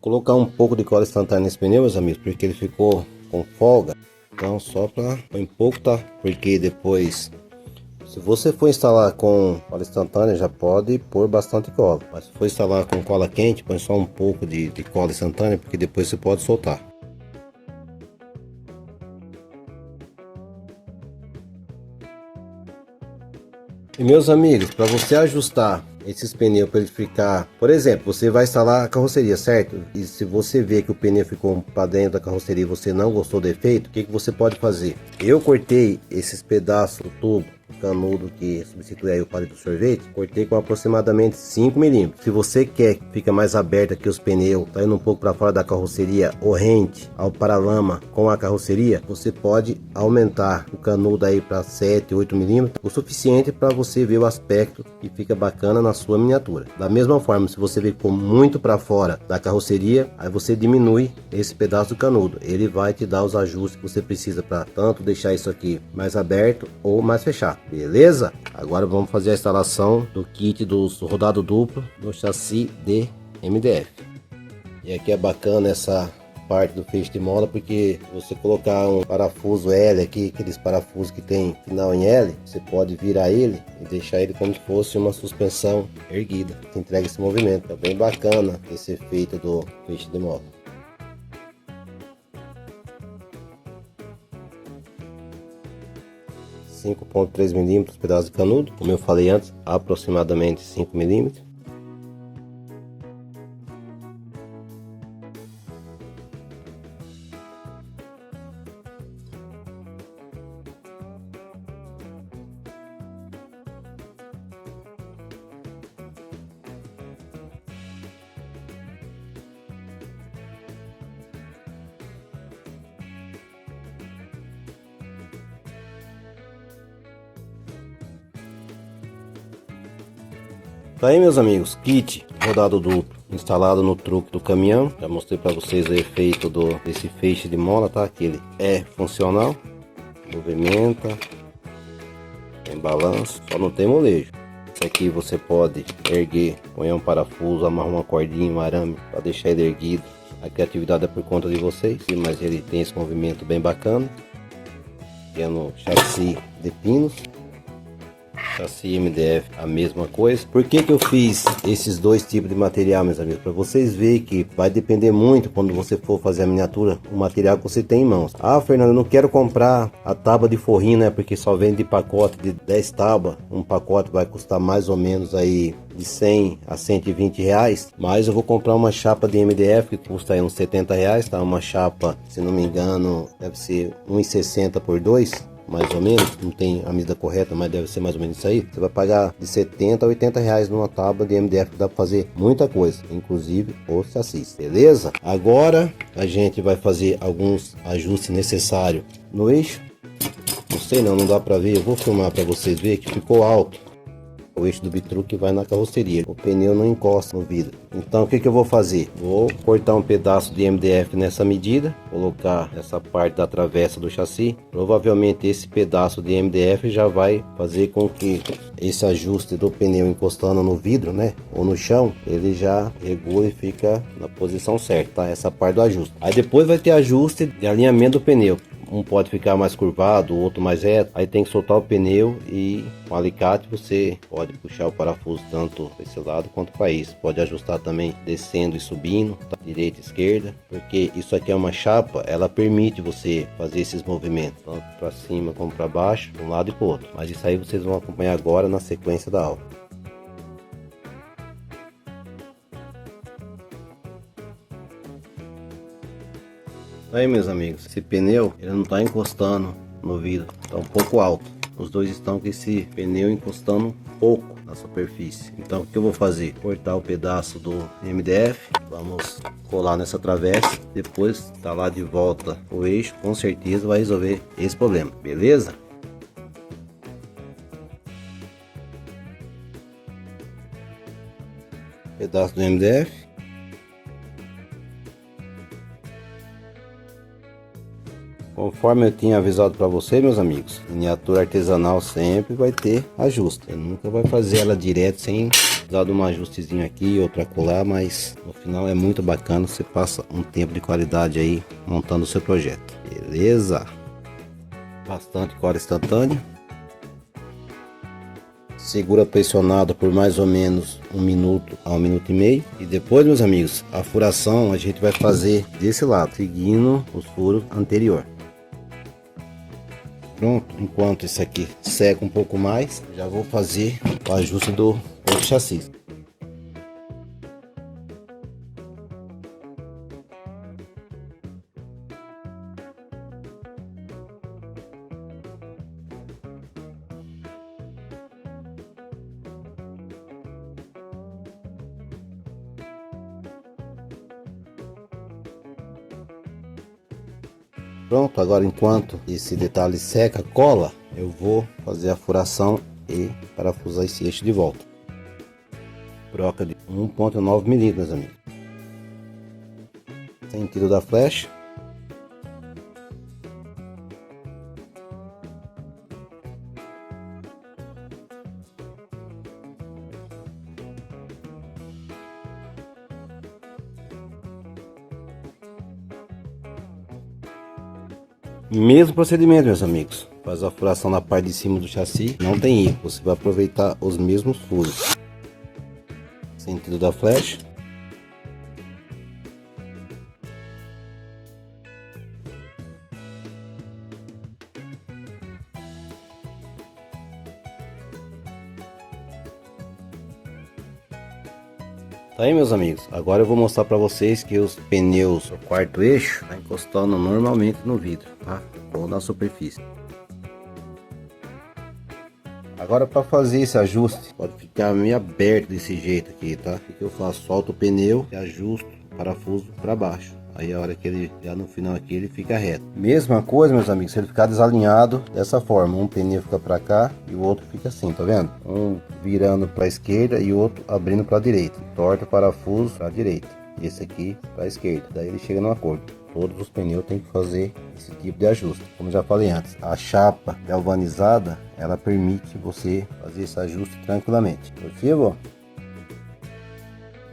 colocar um pouco de cola instantânea nesse pneu, meus amigos, porque ele ficou com folga. Então só para põe pouco, tá? Porque depois, se você for instalar com cola instantânea, já pode pôr bastante cola. Mas se for instalar com cola quente, põe só um pouco de cola instantânea, porque depois você pode soltar. E meus amigos, para você ajustar esses pneus para ele ficar, por exemplo, você vai instalar a carroceria, certo? E se você vê que o pneu ficou para dentro da carroceria e você não gostou do efeito, o que você pode fazer? Eu cortei esses pedaços do tubo, canudo que substitui aí o palito do sorvete, cortei com aproximadamente 5 milímetros. Se você quer que fique mais aberto aqui os pneus, tá indo um pouco para fora da carroceria, ou rente ao paralama com a carroceria, você pode aumentar o canudo aí para 7, 8 milímetros, o suficiente para você ver o aspecto que fica bacana na sua miniatura. Da mesma forma, se você vê que ficou muito para fora da carroceria, aí você diminui esse pedaço do canudo. Ele vai te dar os ajustes que você precisa para tanto deixar isso aqui mais aberto ou mais fechado. Beleza? Agora vamos fazer a instalação do kit dos rodado duplo do chassi de MDF. E aqui é bacana essa parte do feixe de mola, porque você colocar um parafuso L aqui, aqueles parafusos que tem final em L, você pode virar ele e deixar ele como se fosse uma suspensão erguida, que entrega esse movimento. É bem bacana esse efeito do feixe de mola. (5,3 mm) pedaço de canudo, como eu falei antes, aproximadamente 5 milímetros. Tá aí, meus amigos, kit rodado duplo instalado no truque do caminhão. Já mostrei para vocês o efeito desse feixe de mola, tá? Que ele é funcional, movimenta, tem balanço, só não tem molejo. Esse aqui você pode erguer, põe um parafuso, amarra uma cordinha, um arame para deixar ele erguido. A criatividade é por conta de vocês, mas ele tem esse movimento bem bacana. Tendo chassi de pinos, chassi MDF, a mesma coisa. Por que eu fiz esses dois tipos de material, meus amigos? Para vocês verem que vai depender muito, quando você for fazer a miniatura, o material que você tem em mãos. Ah, Fernando, eu não quero comprar a tábua de forrinho, né? Porque só vende pacote de 10 tábuas. Um pacote vai custar mais ou menos aí de 100 a 120 reais. Mas eu vou comprar uma chapa de MDF que custa aí uns 70 reais, tá? Uma chapa, se não me engano, deve ser 1,60 por 2, mais ou menos, não tem a medida correta, mas deve ser mais ou menos isso aí. Você vai pagar de 70 a 80 reais numa tábua de MDF, que dá para fazer muita coisa, inclusive o chassi, beleza? Agora a gente vai fazer alguns ajustes necessários no eixo. Não sei, não dá para ver, eu vou filmar para vocês verem que ficou alto o eixo do bitruque, vai na carroceria, o pneu não encosta no vidro. Então o que eu vou fazer? Vou cortar um pedaço de MDF nessa medida, colocar essa parte da travessa do chassi. Provavelmente esse pedaço de MDF já vai fazer com que esse ajuste do pneu encostando no vidro, né, ou no chão, ele já regula e fica na posição certa, tá? Essa parte do ajuste. Aí depois vai ter ajuste de alinhamento do pneu. Um pode ficar mais curvado, o outro mais reto. Aí tem que soltar o pneu e com alicate você pode puxar o parafuso tanto para esse lado quanto para isso. Pode ajustar também descendo e subindo, tá? Direita e esquerda, porque isso aqui é uma chapa, ela permite você fazer esses movimentos tanto para cima como para baixo, de um lado e para o outro. Mas isso aí vocês vão acompanhar agora na sequência da aula. Aí, meus amigos, esse pneu ele não está encostando no vidro, está um pouco alto. Os dois estão com esse pneu encostando um pouco na superfície. Então o que eu vou fazer? Cortar o pedaço do MDF, vamos colar nessa travessa, depois instalar de volta o eixo, com certeza vai resolver esse problema, beleza? Pedaço do MDF. Conforme eu tinha avisado para você, meus amigos, miniatura artesanal sempre vai ter ajuste. Você nunca vai fazer ela direto sem dar um ajustezinho aqui, outro acolá, mas no final é muito bacana. Você passa um tempo de qualidade aí montando o seu projeto. Beleza? Bastante cola instantânea. Segura pressionado por mais ou menos 1 minuto a 1 minuto e meio. E depois, meus amigos, a furação a gente vai fazer desse lado, seguindo os furos anterior. Pronto, enquanto isso aqui seca um pouco mais, já vou fazer o ajuste do outro chassi. Pronto, agora enquanto esse detalhe seca, cola, eu vou fazer a furação e parafusar esse eixo de volta. Broca de 1,9 milímetros, amigos. Sentido da flecha. Mesmo procedimento, meus amigos. Faz a furação na parte de cima do chassi, não tem erro. Você vai aproveitar os mesmos furos. Sentido da flecha. Tá aí, meus amigos, agora eu vou mostrar para vocês que os pneus do quarto eixo tá encostando normalmente no vidro, tá? Ou na superfície. Agora, para fazer esse ajuste, pode ficar meio aberto desse jeito aqui, tá? O que eu faço? Solto o pneu e ajusto o parafuso para baixo. Aí a hora que ele, já no final aqui, ele fica reto. Mesma coisa, meus amigos, se ele ficar desalinhado dessa forma, um pneu fica para cá e o outro fica assim, tá vendo? Um virando para a esquerda e o outro abrindo para a direita. Torta o parafuso para a direita e esse aqui para a esquerda. Daí ele chega no acordo. Todos os pneus tem que fazer esse tipo de ajuste. Como já falei antes, a chapa galvanizada, ela permite você fazer esse ajuste tranquilamente. Possível?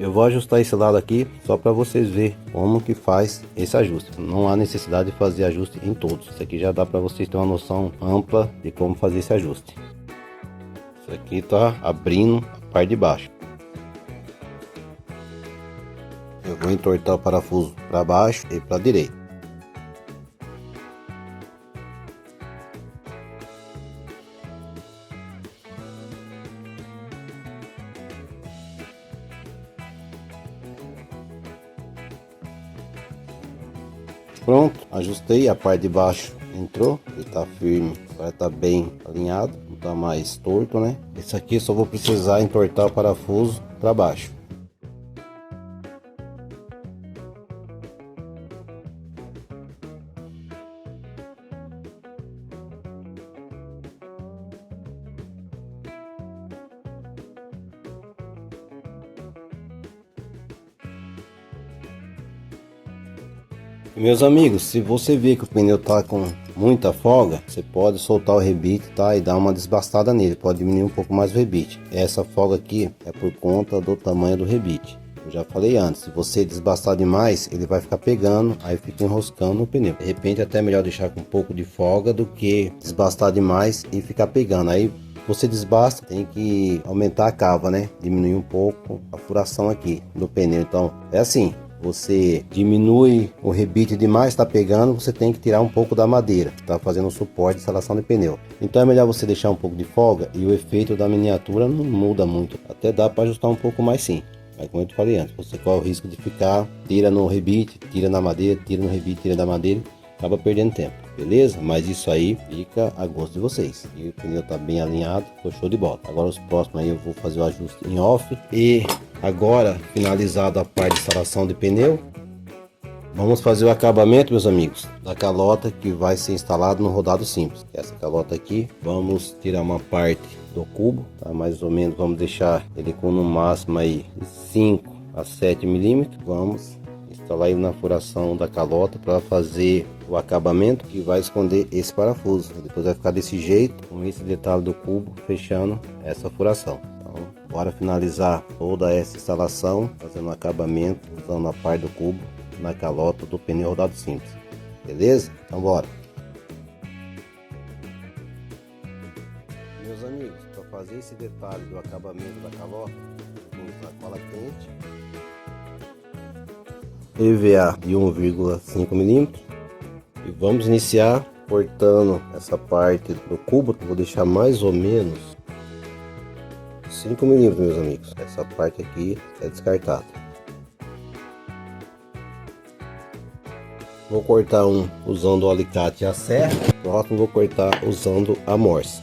Eu vou ajustar esse lado aqui só para vocês verem como que faz esse ajuste. Não há necessidade de fazer ajuste em todos. Isso aqui já dá para vocês terem uma noção ampla de como fazer esse ajuste. Isso aqui tá abrindo a parte de baixo. Eu vou entortar o parafuso para baixo e para a direita. Pronto, ajustei a parte de baixo, entrou, ele tá firme, agora tá bem alinhado, não tá mais torto, né? Esse aqui só vou precisar entortar o parafuso para baixo. Meus amigos, se você vê que o pneu tá com muita folga, você pode soltar o rebite, tá? E dar uma desbastada nele, pode diminuir um pouco mais o rebite. Essa folga aqui é por conta do tamanho do rebite. Eu já falei antes, se você desbastar demais, ele vai ficar pegando, aí fica enroscando no pneu. De repente até é melhor deixar com um pouco de folga do que desbastar demais e ficar pegando. Aí você desbasta, tem que aumentar a cava, né? Diminuir um pouco a furação aqui do pneu. Então é assim. Você diminui o rebite demais, está pegando, você tem que tirar um pouco da madeira, está fazendo suporte de instalação de pneu. Então é melhor você deixar um pouco de folga e o efeito da miniatura não muda muito. Até dá para ajustar um pouco mais sim. Mas como eu te falei antes, você corre o risco de ficar, tira no rebite, tira na madeira, tira no rebite, tira da madeira, acaba perdendo tempo, beleza? Mas isso aí fica a gosto de vocês. E o pneu tá bem alinhado, ficou show de bola. Agora os próximos aí eu vou fazer o ajuste em off. E agora, finalizado a parte de instalação de pneu, vamos fazer o acabamento, meus amigos, da calota que vai ser instalado no rodado simples. Essa calota aqui, vamos tirar uma parte do cubo, tá? Mais ou menos, vamos deixar ele com no máximo aí 5 a 7 milímetros. Vamos instalar ele na furação da calota para fazer o acabamento que vai esconder esse parafuso. Depois vai ficar desse jeito, com esse detalhe do cubo fechando essa furação. Então, bora finalizar toda essa instalação fazendo o acabamento usando a parte do cubo na calota do pneu rodado simples. Beleza? Então bora. Meus amigos, para fazer esse detalhe do acabamento da calota, vou usar cola quente, EVA de 1,5 mm, e vamos iniciar cortando essa parte do cubo. Vou deixar mais ou menos 5 mm, meus amigos. Essa parte aqui é descartada. Vou cortar um usando o alicate e a serra, o próximo vou cortar usando a morsa.